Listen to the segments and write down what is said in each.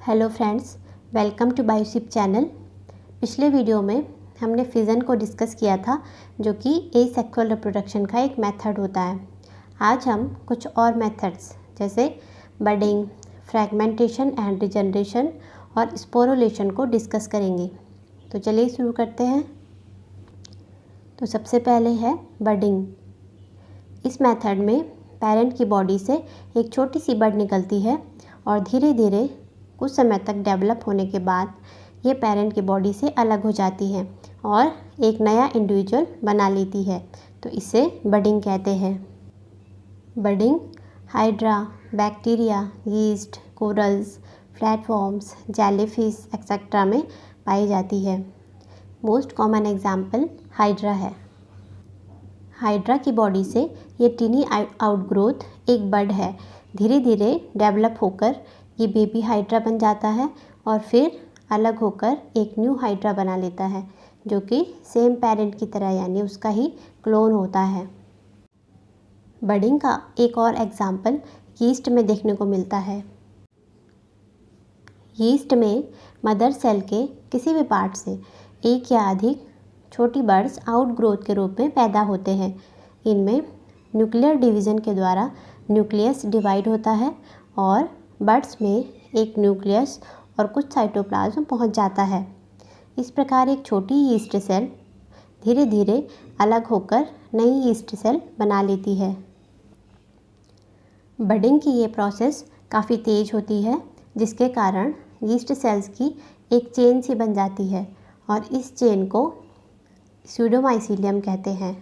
Hello friends, welcome to बायोसिप channel. पिछले video में हमने फिजन को डिस्कस किया था, जो कि एसेक्सुअल रिप्रोडक्शन का एक मेथड होता है। आज हम कुछ और मेथड्स जैसे बडिंग, फ्रैगमेंटेशन एंड रिजनरेशन और स्पोरुलेशन को डिस्कस करेंगे। तो चलिए शुरू करते हैं। तो सबसे पहले है बडिंग। इस मेथड में पेरेंट की बॉडी से एक छोटी सी बड निकलती है और धीरे धीरे कुछ समय तक डेवलप होने के बाद ये पेरेंट की बॉडी से अलग हो जाती है और एक नया इंडिविजुअल बना लेती है। तो इसे बडिंग कहते हैं। Budding hydra, bacteria, yeast, corals, platforms, jellyfish etcetera में पाई जाती है। मोस्ट कॉमन एग्जाम्पल हाइड्रा है। हाइड्रा की बॉडी से ये टीनी आउटग्रोथ एक बड है। धीरे धीरे डेवलप होकर ये बेबी हाइड्रा बन जाता है और फिर अलग होकर एक न्यू हाइड्रा बना लेता है, जो कि सेम पेरेंट की तरह यानी उसका ही क्लोन होता है। बडिंग का एक और एग्जाम्पल यीस्ट में देखने को मिलता है। यीस्ट में मदर सेल के किसी भी पार्ट से एक या अधिक छोटी बड्स आउटग्रोथ के रूप में पैदा होते हैं। इनमें न्यूक्लियर डिवीज़न के द्वारा न्यूक्लियस डिवाइड होता है और बड्स में एक न्यूक्लियस और कुछ साइटोप्लाज्म पहुंच जाता है। इस प्रकार एक छोटी यीस्ट सेल धीरे धीरे अलग होकर नई यीस्ट सेल बना लेती है। बडिंग की ये प्रोसेस काफ़ी तेज़ होती है, जिसके कारण यीस्ट सेल्स की एक चेन सी बन जाती है और इस चेन को स्यूडोमाइसीलियम कहते हैं।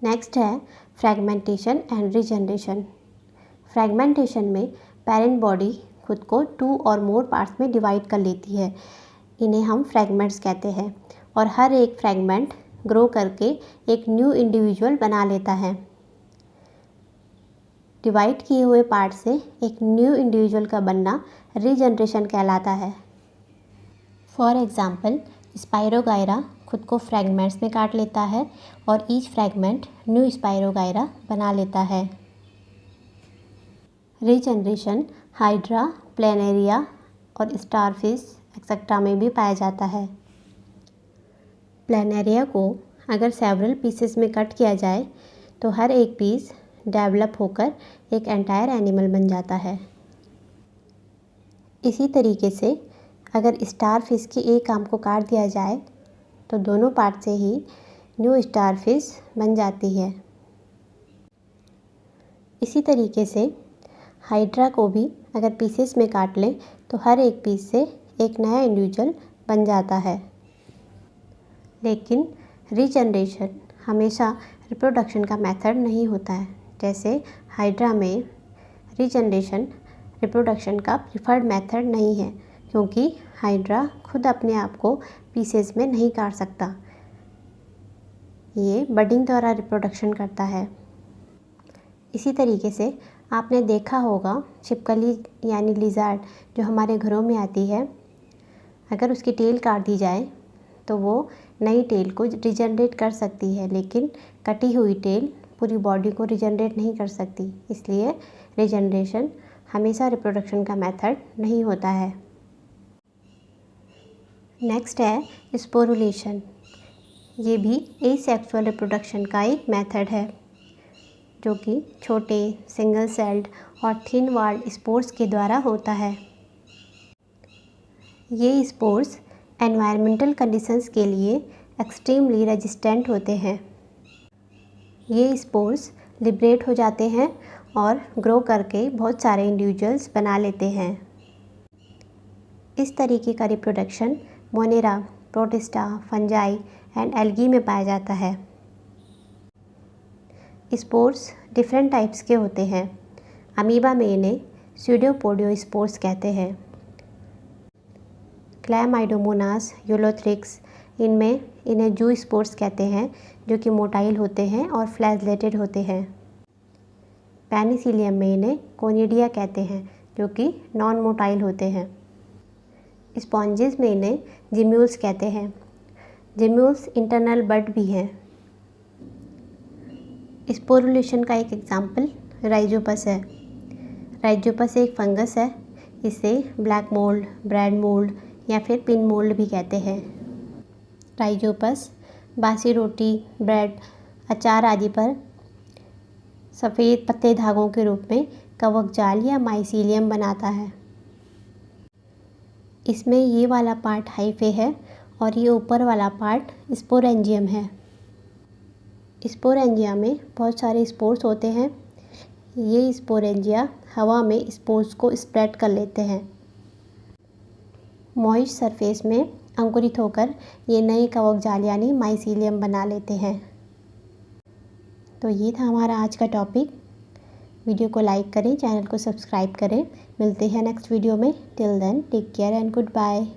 नेक्स्ट है फ्रैगमेंटेशन एंड रिजनरेशन। फ्रैगमेंटेशन में पेरेंट बॉडी खुद को 2 और मोर पार्ट्स में डिवाइड कर लेती है। इन्हें हम फ्रैगमेंट्स कहते हैं और हर एक फ्रैगमेंट ग्रो करके एक न्यू इंडिविजुअल बना लेता है। डिवाइड किए हुए पार्ट से एक न्यू इंडिविजुअल का बनना रीजनरेशन कहलाता है। फॉर एग्जाम्पल, स्पाइरोगायरा खुद को फ्रैगमेंट्स में काट लेता है और ईच फ्रैगमेंट न्यू स्पाइरोगायरा बना लेता है। रीजनरेशन हाइड्रा, प्लेनेरिया और स्टारफिश एक्सेट्रा में भी पाया जाता है। प्लेनेरिया को अगर सेवरल पीसेस में कट किया जाए तो हर एक पीस डेवलप होकर एक एंटायर एनिमल बन जाता है। इसी तरीके से अगर स्टारफिश के एक आर्म को काट दिया जाए तो दोनों पार्ट से ही न्यू स्टारफिश बन जाती है। इसी तरीके से हाइड्रा को भी अगर पीसेस में काट लें तो हर एक पीस से एक नया इंडिविजुअल बन जाता है। लेकिन रीजनरेशन हमेशा रिप्रोडक्शन का मेथड नहीं होता है। जैसे हाइड्रा में रीजनरेशन रिप्रोडक्शन का प्रिफर्ड मेथड नहीं है, क्योंकि हाइड्रा खुद अपने आप को पीसेस में नहीं काट सकता। ये बडिंग द्वारा रिप्रोडक्शन करता है। इसी तरीके से आपने देखा होगा छिपकली यानी लिज़ार्ड जो हमारे घरों में आती है, अगर उसकी टेल काट दी जाए तो वो नई टेल को रिजनरेट कर सकती है, लेकिन कटी हुई टेल पूरी बॉडी को रिजनरेट नहीं कर सकती। इसलिए रिजनरेशन हमेशा रिप्रोडक्शन का मेथड नहीं होता है। नेक्स्ट है स्पोरुलेशन। ये भी एसेक्सुअल रिप्रोडक्शन का एक मेथड है, जो कि छोटे सिंगल सेल्ड और थिन वॉल्ड स्पोर्स के द्वारा होता है। ये स्पोर्स एनवायरमेंटल कंडीशंस के लिए एक्सट्रीमली रेजिस्टेंट होते हैं। ये स्पोर्स लिबरेट हो जाते हैं और ग्रो करके बहुत सारे इंडिविजुअल्स बना लेते हैं। इस तरीके का reproduction Monera, protista, fungi and algae में पाया जाता है। स्पोर्स डिफरेंट टाइप्स के होते हैं। अमीबा में इन्हें स्यूडोपोडियो स्पोर्स कहते हैं। क्लैमाइडोमोनास, यूलोथ्रिक्स इनमें इन्हें जू स्पोर्स कहते हैं, जो कि मोटाइल होते हैं और फ्लैजलेटेड होते हैं। पेनिसिलियम में इन्हें कोनिडिया कहते हैं, जो कि नॉन मोटाइल होते हैं। स्पॉन्जेस में इन्हें जिम्यूल्स कहते हैं। जिम्यूल्स इंटरनल बड भी हैं। स्पोरुलेशन का एक एग्जाम्पल राइजोपस है। राइजोपस एक फंगस है। इसे ब्लैक मोल्ड, ब्रेड मोल्ड या फिर पिन मोल्ड भी कहते हैं। राइजोपस बासी रोटी, ब्रेड, अचार आदि पर सफ़ेद पत्ते धागों के रूप में कवक जाल या माइसीलियम बनाता है। इसमें ये वाला पार्ट हाइफे है और ये ऊपर वाला पार्ट स्पोरेंजियम है। स्पोरेंजिया में बहुत सारे स्पोर्स होते हैं। ये स्पोरेंजिया हवा में स्पोर्स को स्प्रेड कर लेते हैं। मॉइस्ट सरफेस में अंकुरित होकर ये नए कवक जाल यानी माइसीलियम बना लेते हैं। तो ये था हमारा आज का टॉपिक। वीडियो को लाइक करें, चैनल को सब्सक्राइब करें। मिलते हैं नेक्स्ट वीडियो में। Till then take care and good bye.